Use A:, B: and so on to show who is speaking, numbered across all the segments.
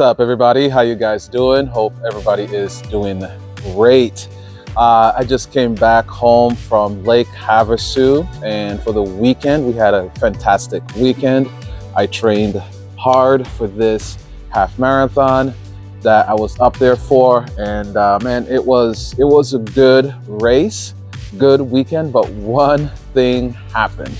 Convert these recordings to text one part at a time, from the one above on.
A: What's up, everybody? How you guys doing? Hope everybody is doing great. I just came back home from Lake Havasau, and for the weekend, we had a fantastic weekend. I trained hard for this half marathon that I was up there for, and man, it was a good race, good weekend. But one thing happened.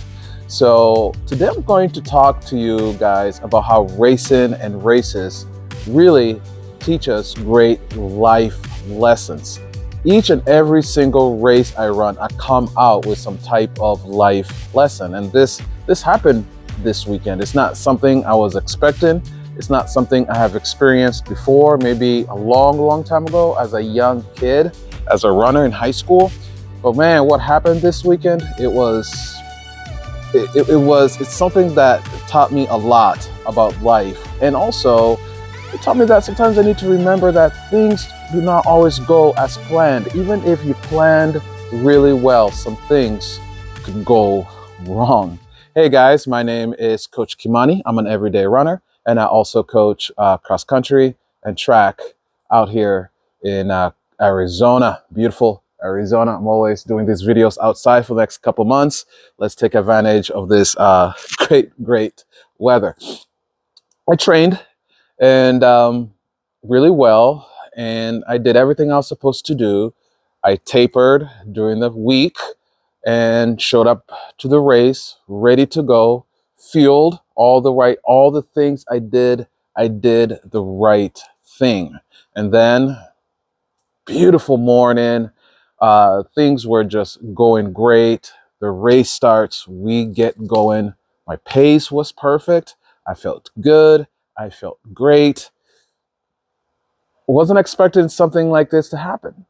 A: So today I'm going to talk to you guys about how racing and races really teach us great life lessons. Each and every single race I run, I come out with some type of life lesson. And this happened this weekend. It's not something I was expecting. It's not something I have experienced before, maybe a long time ago as a young kid, as a runner in high school. But man, what happened this weekend, it's something that taught me a lot about life. And also, it taught me that sometimes I need to remember that things do not always go as planned. Even if you planned really well, some things could go wrong. Hey guys, my name is Coach Kimani. I'm an everyday runner, and I also coach cross country and track out here in Arizona, beautiful Arizona. I'm always doing these videos outside for the next couple months. Let's take advantage of this great weather. I trained and really well, and I did everything I was supposed to do. I tapered during the week and showed up to the race ready to go, fueled all the things I did the right thing. And then beautiful morning, things were just going great. The race starts, we get going. My pace was perfect. I felt good. I felt great. Wasn't expecting something like this to happen.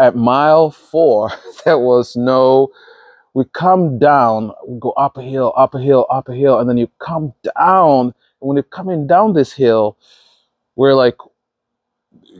A: At mile 4, there was we come down, we go up a hill, and then you come down. And when you're coming down this hill, we're like,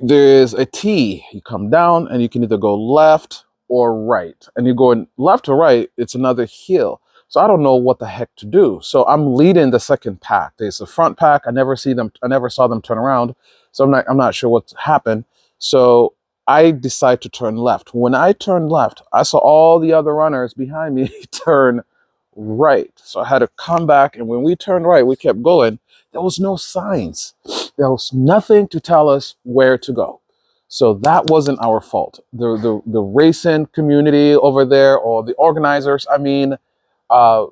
A: there's a T. You come down and you can either go left or right. And you're going left or right, it's another hill. So I don't know what the heck to do. So I'm leading the second pack. There's the front pack. I never saw them turn around. So I'm not sure what happened. So I decide to turn left. When I turned left, I saw all the other runners behind me turn right. So I had to come back, and when we turned right, we kept going. There was no signs. There was nothing to tell us where to go. So that wasn't our fault. The racing community over there, or the organizers,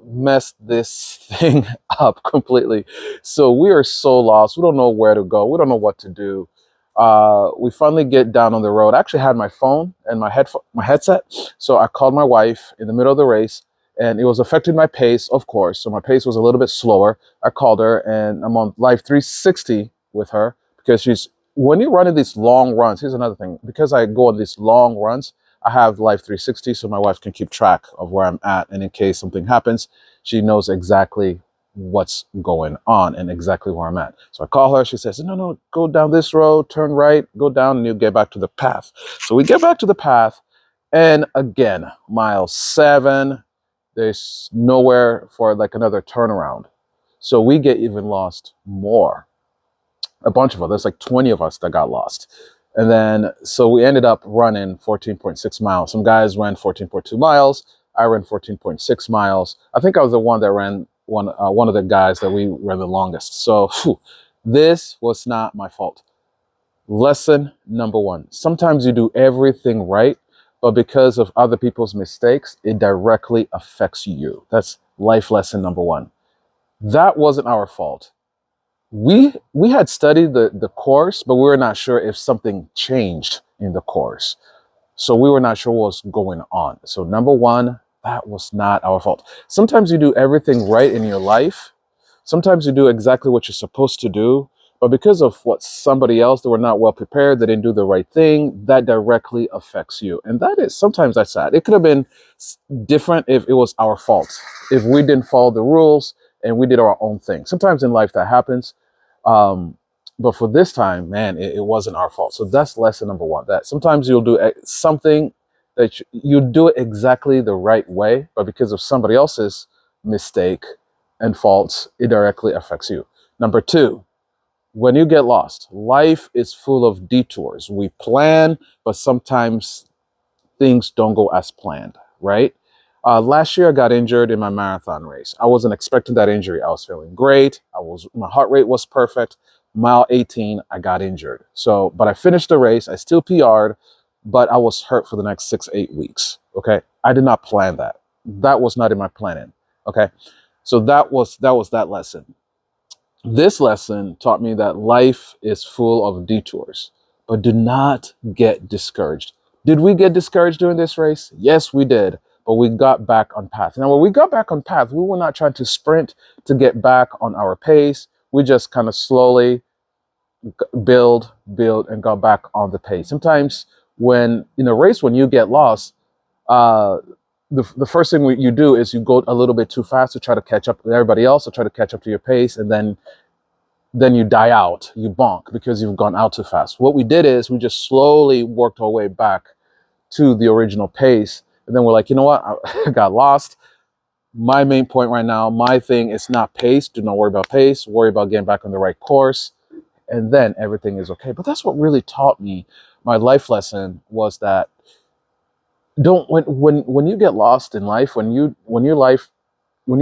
A: messed this thing up completely. So we are so lost. We don't know where to go. We don't know what to do. We finally get down on the road. I actually had my phone and my headset. So I called my wife in the middle of the race, and it was affecting my pace, of course. So my pace was a little bit slower. I called her, and I'm on live 360 with her because when you're running these long runs, here's another thing. Because I go on these long runs, I have live 360 so my wife can keep track of where I'm at. And in case something happens, she knows exactly what's going on and exactly where I'm at. So I call her. She says, no, go down this road, turn right, go down, and you'll get back to the path. So we get back to the path. And again, mile 7, there's nowhere for like another turnaround. So we get even lost more. A bunch of us, there's like 20 of us that got lost. And then, so we ended up running 14.6 miles. Some guys ran 14.2 miles. I ran 14.6 miles. I think I was the one that ran one of the guys that we ran the longest. So this was not my fault. Lesson number 1. Sometimes you do everything right, but because of other people's mistakes, it directly affects you. That's life lesson number 1. That wasn't our fault. We had studied the course, but we were not sure if something changed in the course. So we were not sure what was going on. So number 1, that was not our fault. Sometimes you do everything right in your life. Sometimes you do exactly what you're supposed to do, but because of what somebody else, they were not well prepared, they didn't do the right thing, that directly affects you. And sometimes that's sad. It could have been different if it was our fault, if we didn't follow the rules and we did our own thing. Sometimes in life that happens. But for this time, man, it wasn't our fault. So that's lesson number 1, that sometimes you'll do something that you do it exactly the right way, but because of somebody else's mistake and faults, it directly affects you. Number 2, when you get lost, life is full of detours. We plan, but sometimes things don't go as planned, right? Last year, I got injured in my marathon race. I wasn't expecting that injury. I was feeling great. My heart rate was perfect. Mile 18, I got injured. So, but I finished the race. I still PR'd, but I was hurt for the next 6-8 weeks. Okay, I did not plan that. That was not in my planning. Okay, so that lesson. This lesson taught me that life is full of detours, but do not get discouraged. Did we get discouraged during this race? Yes, we did, but we got back on path. Now, when we got back on path, we were not trying to sprint to get back on our pace. We just kind of slowly build, and got back on the pace. Sometimes when in a race, when you get lost, uh, the first thing you do is you go a little bit too fast to try to catch up with everybody else, or try to catch up to your pace, and then you die out, you bonk because you've gone out too fast. What we did is we just slowly worked our way back to the original pace. And then we're like, you know what? I got lost. My main point right now, my thing is not pace. Do not worry about pace. Worry about getting back on the right course. And then everything is okay. But that's what really taught me. My life lesson was that when you get lost in life, when you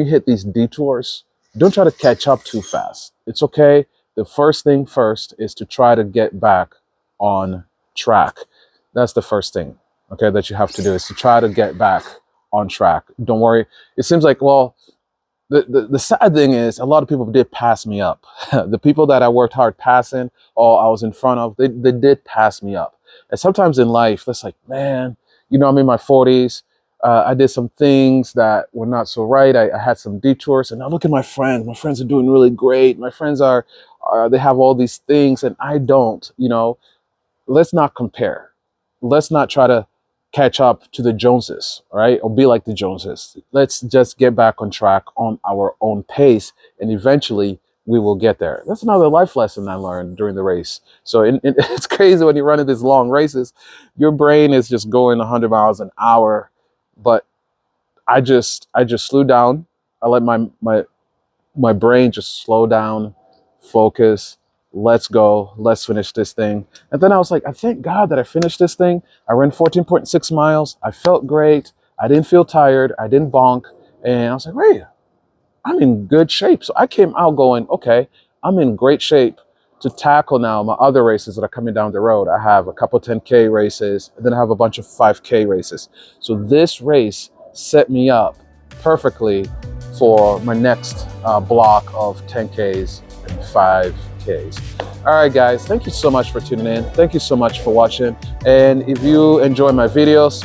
A: hit these detours, don't try to catch up too fast. It's okay. The first thing first is to try to get back on track. That's the first thing, okay, that you have to do, is to try to get back on track. Don't worry. It seems like, well, the sad thing is a lot of people did pass me up. The people that I worked hard passing, or I was in front of, they did pass me up. And sometimes in life, that's like, man, I'm in my 40s. I did some things that were not so right. I had some detours, and now look at my friends. My friends are doing really great. My friends they have all these things, and I don't. Let's not compare. Let's not try to catch up to the Joneses, all right? Or be like the Joneses. Let's just get back on track on our own pace, and eventually we will get there. That's another life lesson I learned during the race. So it's crazy when you're running these long races, your brain is just going 100 miles an hour, but I just slew down. I let my brain just slow down, focus. Let's go. Let's finish this thing. And then I was like, I thank God that I finished this thing. I ran 14.6 miles. I felt great. I didn't feel tired. I didn't bonk. And I was like, wait, I'm in good shape. So I came out going, okay, I'm in great shape to tackle now my other races that are coming down the road. I have a couple 10K races, and then I have a bunch of 5K races. So this race set me up perfectly for my next block of 10Ks and 5Ks. All right, guys, thank you so much for tuning in. Thank you so much for watching. And if you enjoy my videos,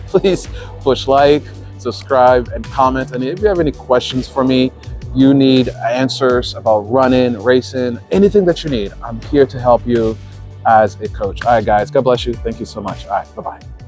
A: please push like, subscribe, and comment. And if you have any questions for me, you need answers about running, racing, anything that you need, I'm here to help you as a coach. All right, guys, God bless you. Thank you so much. All right, bye-bye.